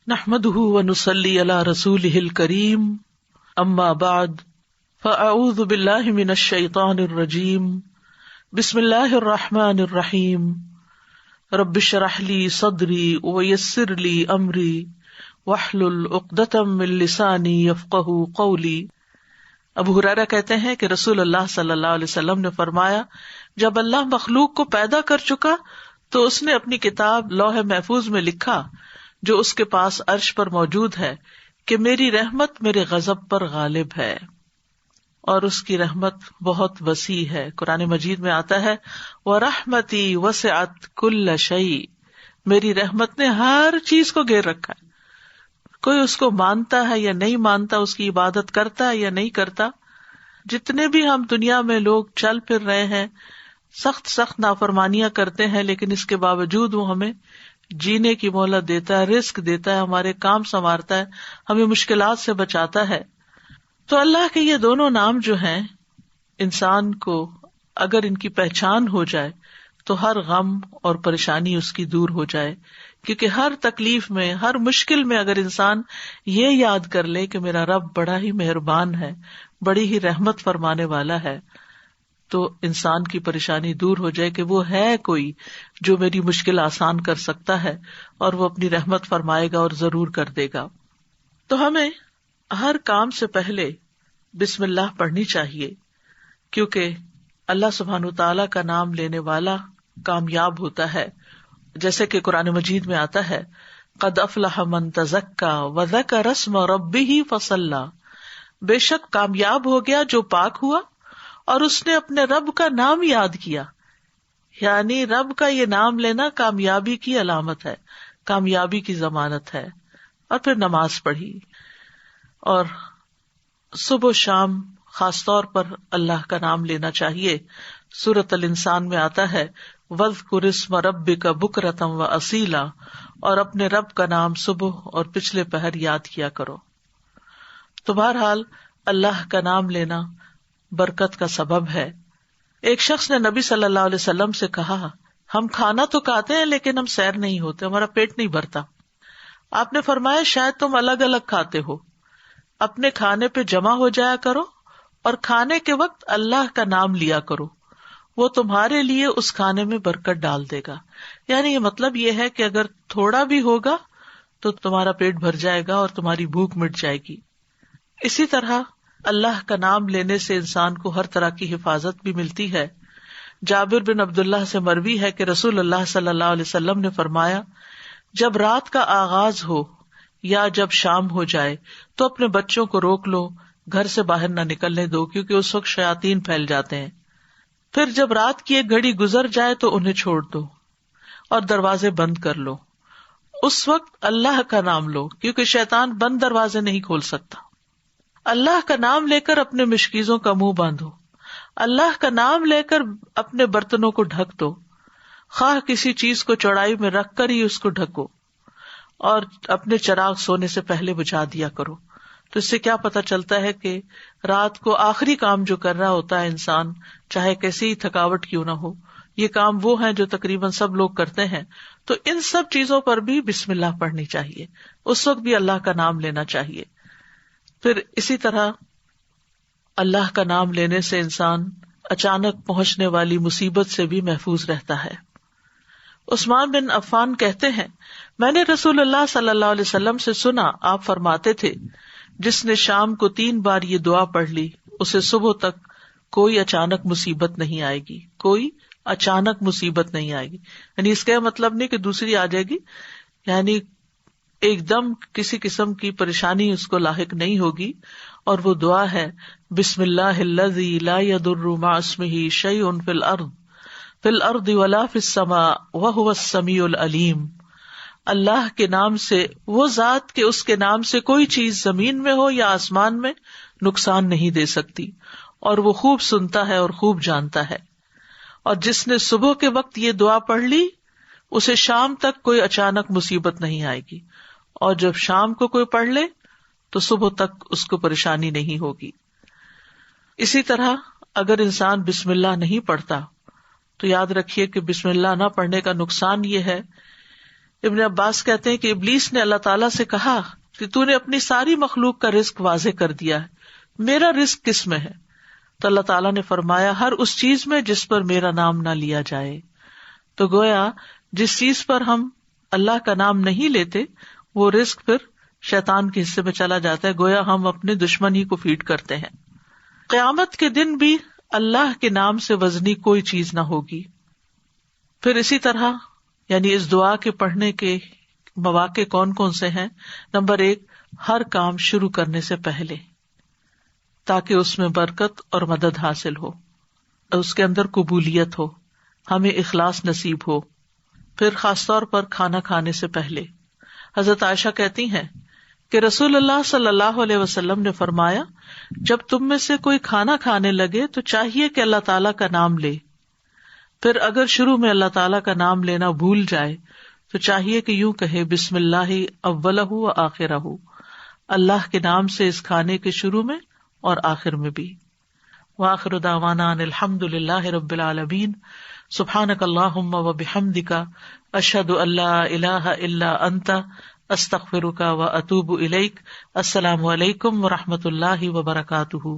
نحمده ونصلي على رسوله الكريم اما بعد فاعوذ بالله من الشيطان الرجيم بسم الله الرحمن الرحيم رب اشرح لي صدري ويسر لي امري واحلل عقدة من لساني يفقهوا قولي۔ ابو ہریرہ کہتے ہیں کہ رسول اللہ صلی اللہ علیہ وسلم نے فرمایا، جب اللہ مخلوق کو پیدا کر چکا تو اس نے اپنی کتاب لوح محفوظ میں لکھا جو اس کے پاس عرش پر موجود ہے کہ میری رحمت میرے غضب پر غالب ہے، اور اس کی رحمت بہت وسیع ہے۔ قرآن مجید میں آتا ہے وَرَحْمَتِي وَسِعَتْ كُلَّ شَيْءٍ، میری رحمت نے ہر چیز کو گھیر رکھا ہے۔ کوئی اس کو مانتا ہے یا نہیں مانتا، اس کی عبادت کرتا ہے یا نہیں کرتا، جتنے بھی ہم دنیا میں لوگ چل پھر رہے ہیں، سخت نافرمانیاں کرتے ہیں، لیکن اس کے باوجود وہ ہمیں جینے کی مہلت دیتا ہے، رزق دیتا ہے، ہمارے کام سنوارتا ہے، ہمیں مشکلات سے بچاتا ہے۔ تو اللہ کے یہ دونوں نام جو ہیں، انسان کو اگر ان کی پہچان ہو جائے تو ہر غم اور پریشانی اس کی دور ہو جائے، کیونکہ ہر تکلیف میں، ہر مشکل میں اگر انسان یہ یاد کر لے کہ میرا رب بڑا ہی مہربان ہے، بڑی ہی رحمت فرمانے والا ہے، تو انسان کی پریشانی دور ہو جائے کہ وہ ہے کوئی جو میری مشکل آسان کر سکتا ہے، اور وہ اپنی رحمت فرمائے گا اور ضرور کر دے گا۔ تو ہمیں ہر کام سے پہلے بسم اللہ پڑھنی چاہیے، کیونکہ اللہ سبحانہ تعالیٰ کا نام لینے والا کامیاب ہوتا ہے، جیسے کہ قرآن مجید میں آتا ہے قد افلح من تزکا وذکر اسم ربہ فصلی، بے شک کامیاب ہو گیا جو پاک ہوا اور اس نے اپنے رب کا نام یاد کیا۔ یعنی رب کا یہ نام لینا کامیابی کی علامت ہے، کامیابی کی ضمانت ہے۔ اور پھر نماز پڑھی، اور صبح و شام خاص طور پر اللہ کا نام لینا چاہیے۔ سورۃ الانسان میں آتا ہے وَاذْكُرِ اسْمَ رَبِّكَ بُكْرَةً وَأَصِيلًا، اور اپنے رب کا نام صبح اور پچھلے پہر یاد کیا کرو۔ تو بہرحال اللہ کا نام لینا برکت کا سبب ہے۔ ایک شخص نے نبی صلی اللہ علیہ وسلم سے کہا، ہم کھانا تو کھاتے ہیں لیکن ہم سیر نہیں ہوتے، ہمارا پیٹ نہیں بھرتا۔ آپ نے فرمایا شاید تم الگ الگ کھاتے ہو، اپنے کھانے پہ جمع ہو جایا کرو اور کھانے کے وقت اللہ کا نام لیا کرو، وہ تمہارے لیے اس کھانے میں برکت ڈال دے گا۔ یعنی یہ مطلب یہ ہے کہ اگر تھوڑا بھی ہوگا تو تمہارا پیٹ بھر جائے گا اور تمہاری بھوک مٹ جائے گی۔ اسی طرح اللہ کا نام لینے سے انسان کو ہر طرح کی حفاظت بھی ملتی ہے۔ جابر بن عبداللہ سے مروی ہے کہ رسول اللہ صلی اللہ علیہ وسلم نے فرمایا، جب رات کا آغاز ہو یا جب شام ہو جائے تو اپنے بچوں کو روک لو، گھر سے باہر نہ نکلنے دو، کیونکہ اس وقت شیاطین پھیل جاتے ہیں۔ پھر جب رات کی ایک گھڑی گزر جائے تو انہیں چھوڑ دو اور دروازے بند کر لو، اس وقت اللہ کا نام لو، کیونکہ شیطان بند دروازے نہیں کھول سکتا۔ اللہ کا نام لے کر اپنے مشکیزوں کا منہ باندھو، اللہ کا نام لے کر اپنے برتنوں کو ڈھک دو، خواہ کسی چیز کو چوڑائی میں رکھ کر ہی اس کو ڈھکو، اور اپنے چراغ سونے سے پہلے بجھا دیا کرو۔ تو اس سے کیا پتہ چلتا ہے کہ رات کو آخری کام جو کر رہا ہوتا ہے انسان، چاہے کیسی ہی تھکاوٹ کیوں نہ ہو، یہ کام وہ ہیں جو تقریباً سب لوگ کرتے ہیں، تو ان سب چیزوں پر بھی بسم اللہ پڑھنی چاہیے، اس وقت بھی اللہ کا نام لینا چاہیے۔ پھر اسی طرح اللہ کا نام لینے سے انسان اچانک پہنچنے والی مصیبت سے بھی محفوظ رہتا ہے۔ عثمان بن عفان کہتے ہیں، میں نے رسول اللہ صلی اللہ علیہ وسلم سے سنا، آپ فرماتے تھے جس نے شام کو 3 بار یہ دعا پڑھ لی اسے صبح تک کوئی اچانک مصیبت نہیں آئے گی، کوئی اچانک مصیبت نہیں آئے گی۔ یعنی اس کا مطلب نہیں کہ دوسری آ جائے گی، یعنی ایک دم کسی قسم کی پریشانی اس کو لاحق نہیں ہوگی۔ اور وہ دعا ہے بسم اللہ الذی لا یضر مع اسمہ شیء فی الارض ولا فی السماء وہو السمیع العلیم۔ اللہ کے نام سے، وہ ذات کہ اس کے نام سے کوئی چیز زمین میں ہو یا آسمان میں نقصان نہیں دے سکتی، اور وہ خوب سنتا ہے اور خوب جانتا ہے۔ اور جس نے صبح کے وقت یہ دعا پڑھ لی اسے شام تک کوئی اچانک مصیبت نہیں آئے گی، اور جب شام کو کوئی پڑھ لے تو صبح تک اس کو پریشانی نہیں ہوگی۔ اسی طرح اگر انسان بسم اللہ نہیں پڑھتا تو یاد رکھیے کہ بسم اللہ نہ پڑھنے کا نقصان یہ ہے ابن عباس کہتے ہیں کہ ابلیس نے اللہ تعالیٰ سے کہا کہ تو نے اپنی ساری مخلوق کا رزق واضح کر دیا ہے، میرا رزق کس میں ہے؟ تو اللہ تعالیٰ نے فرمایا ہر اس چیز میں جس پر میرا نام نہ لیا جائے. تو گویا جس چیز پر ہم اللہ کا نام نہیں لیتے وہ رزق پھر شیطان کے حصے میں چلا جاتا ہے، گویا ہم اپنے دشمن ہی کو فیڈ کرتے ہیں. قیامت کے دن بھی اللہ کے نام سے وزنی کوئی چیز نہ ہوگی. پھر اسی طرح یعنی اس دعا کے پڑھنے کے مواقع کون کون سے ہیں؟ نمبر 1، ہر کام شروع کرنے سے پہلے، تاکہ اس میں برکت اور مدد حاصل ہو، اس کے اندر قبولیت ہو، ہمیں اخلاص نصیب ہو. پھر خاص طور پر کھانا کھانے سے پہلے. حضرت عائشہ کہتی ہیں کہ رسول اللہ صلی اللہ علیہ وسلم نے فرمایا جب تم میں سے کوئی کھانا کھانے لگے تو چاہیے کہ اللہ تعالیٰ کا نام لے، پھر اگر شروع میں اللہ تعالیٰ کا نام لینا بھول جائے تو چاہیے کہ یوں کہے بسم اللہ اولہ و آخرہ، اللہ کے نام سے اس کھانے کے شروع میں اور آخر میں بھی. وآخر دعوانا ان الحمد للہ رب العالمین. سبحانک اللہم و بحمدک، اشہد ان لا الہ الا انت، استغفرک و اتوب الیک. السلام علیکم و رحمۃ اللہ وبرکاتہ.